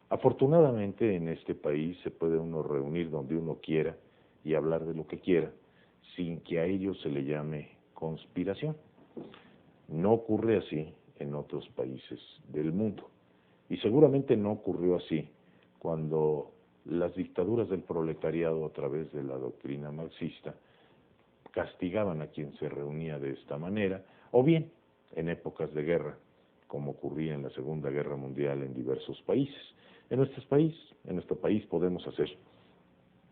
Afortunadamente en este país se puede uno reunir donde uno quiera y hablar de lo que quiera, sin que a ello se le llame conspiración. No ocurre así en otros países del mundo. Y seguramente no ocurrió así cuando las dictaduras del proletariado, a través de la doctrina marxista, castigaban a quien se reunía de esta manera, o bien en épocas de guerra, como ocurría en la Segunda Guerra Mundial en diversos países. En nuestro país podemos hacer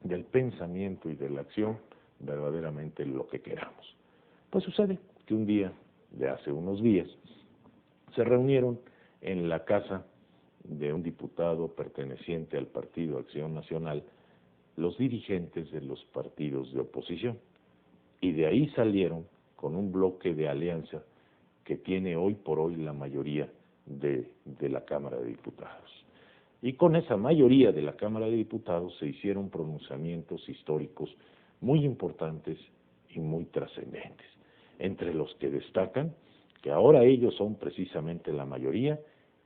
del pensamiento y de la acción verdaderamente lo que queramos. Pues sucede que un día, de hace unos días, se reunieron en la casa de un diputado perteneciente al Partido Acción Nacional los dirigentes de los partidos de oposición. Y de ahí salieron con un bloque de alianza que tiene hoy por hoy la mayoría de la Cámara de Diputados. Y con esa mayoría de la Cámara de Diputados se hicieron pronunciamientos históricos muy importantes y muy trascendentes, entre los que destacan que ahora ellos son precisamente la mayoría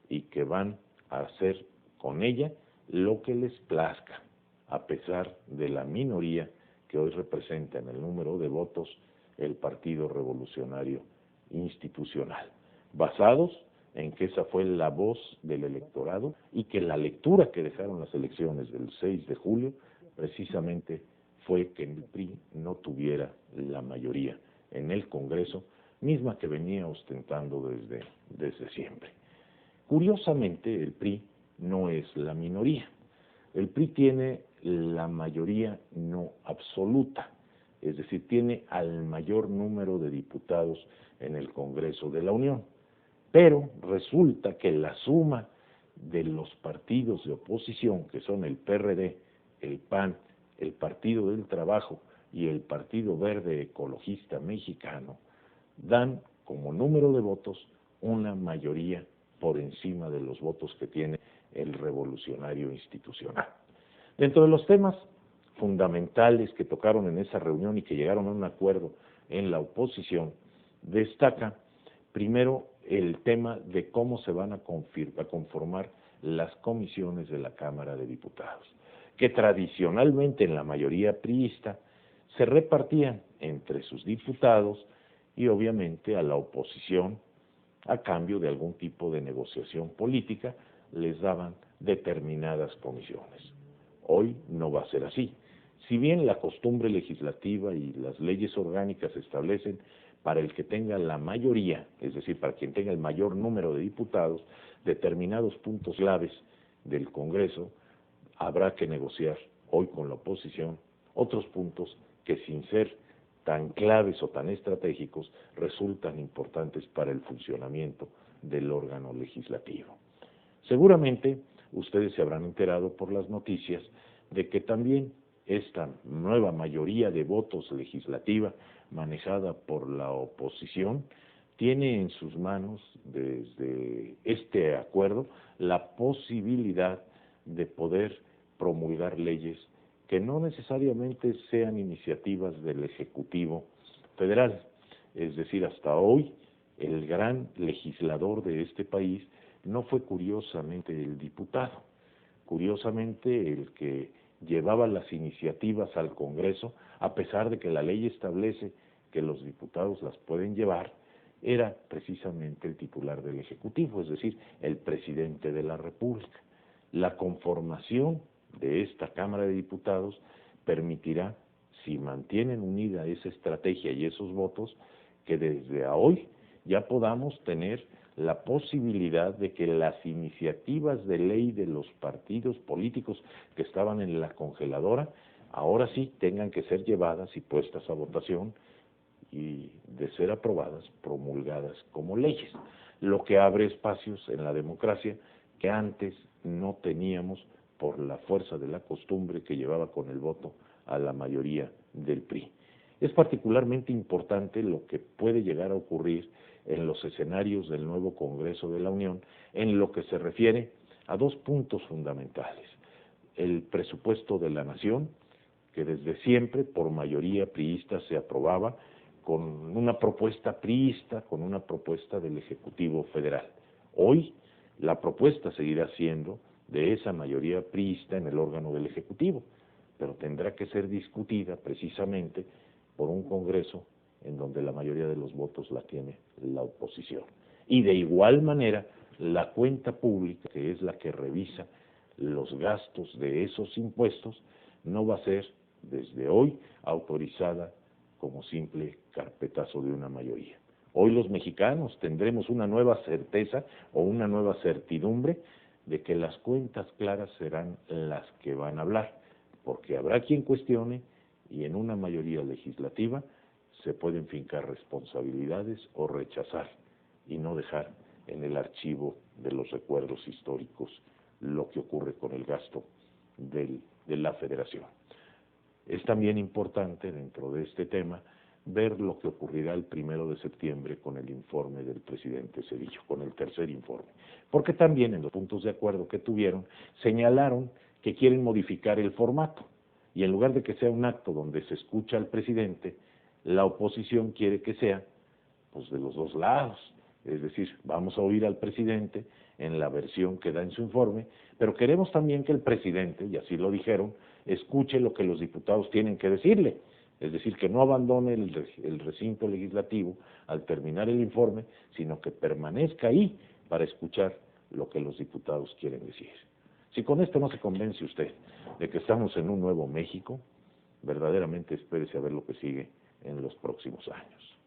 y que van a hacer con ella lo que les plazca, a pesar de la minoría que hoy representa en el número de votos el Partido Revolucionario Institucional, basados en que esa fue la voz del electorado y que la lectura que dejaron las elecciones del 6 de julio precisamente fue que el PRI no tuviera la mayoría en el Congreso, misma que venía ostentando desde siempre. Curiosamente, el PRI no es la minoría. El PRI tiene la mayoría no absoluta, es decir, tiene al mayor número de diputados en el Congreso de la Unión. Pero resulta que la suma de los partidos de oposición, que son el PRD, el PAN, el Partido del Trabajo y el Partido Verde Ecologista Mexicano, dan como número de votos una mayoría por encima de los votos que tiene el Revolucionario Institucional. Dentro de los temas fundamentales que tocaron en esa reunión y que llegaron a un acuerdo en la oposición, destaca primero el tema de cómo se van a conformar las comisiones de la Cámara de Diputados, que tradicionalmente en la mayoría priista se repartían entre sus diputados y obviamente a la oposición, a cambio de algún tipo de negociación política, les daban determinadas comisiones. Hoy no va a ser así. Si bien la costumbre legislativa y las leyes orgánicas establecen para el que tenga la mayoría, es decir, para quien tenga el mayor número de diputados, determinados puntos claves del Congreso, habrá que negociar hoy con la oposición otros puntos que sin ser tan claves o tan estratégicos resultan importantes para el funcionamiento del órgano legislativo. Seguramente ustedes se habrán enterado por las noticias de que también esta nueva mayoría de votos legislativa manejada por la oposición tiene en sus manos desde este acuerdo la posibilidad de poder promulgar leyes que no necesariamente sean iniciativas del Ejecutivo Federal. Es decir, hasta hoy el gran legislador de este país no fue curiosamente el diputado, curiosamente el que llevaba las iniciativas al Congreso, a pesar de que la ley establece que los diputados las pueden llevar, era precisamente el titular del Ejecutivo, es decir, el presidente de la República. La conformación de esta Cámara de Diputados permitirá, si mantienen unida esa estrategia y esos votos, que desde hoy ya podamos tener la posibilidad de que las iniciativas de ley de los partidos políticos que estaban en la congeladora, ahora sí tengan que ser llevadas y puestas a votación y, de ser aprobadas, promulgadas como leyes, lo que abre espacios en la democracia que antes no teníamos por la fuerza de la costumbre que llevaba con el voto a la mayoría del PRI. Es particularmente importante lo que puede llegar a ocurrir en los escenarios del nuevo Congreso de la Unión en lo que se refiere a dos puntos fundamentales. El presupuesto de la Nación, que desde siempre por mayoría priista se aprobaba con una propuesta priista, con una propuesta del Ejecutivo Federal. Hoy la propuesta seguirá siendo de esa mayoría priista en el órgano del Ejecutivo, pero tendrá que ser discutida precisamente por un Congreso en donde la mayoría de los votos la tiene la oposición. Y de igual manera, la cuenta pública, que es la que revisa los gastos de esos impuestos, no va a ser desde hoy autorizada como simple carpetazo de una mayoría. Hoy los mexicanos tendremos una nueva certeza o una nueva certidumbre de que las cuentas claras serán las que van a hablar, porque habrá quien cuestione y en una mayoría legislativa se pueden fincar responsabilidades o rechazar y no dejar en el archivo de los recuerdos históricos lo que ocurre con el gasto de la Federación. Es también importante dentro de este tema ver lo que ocurrirá el 1 de septiembre con el informe del presidente Zedillo, con el tercer informe, porque también en los puntos de acuerdo que tuvieron señalaron que quieren modificar el formato y en lugar de que sea un acto donde se escucha al presidente, la oposición quiere que sea pues de los dos lados, es decir, vamos a oír al presidente en la versión que da en su informe, pero queremos también que el presidente, y así lo dijeron, escuche lo que los diputados tienen que decirle, es decir, que no abandone el recinto legislativo al terminar el informe, sino que permanezca ahí para escuchar lo que los diputados quieren decir. Si con esto no se convence usted de que estamos en un nuevo México, verdaderamente espérese a ver lo que sigue en los próximos años.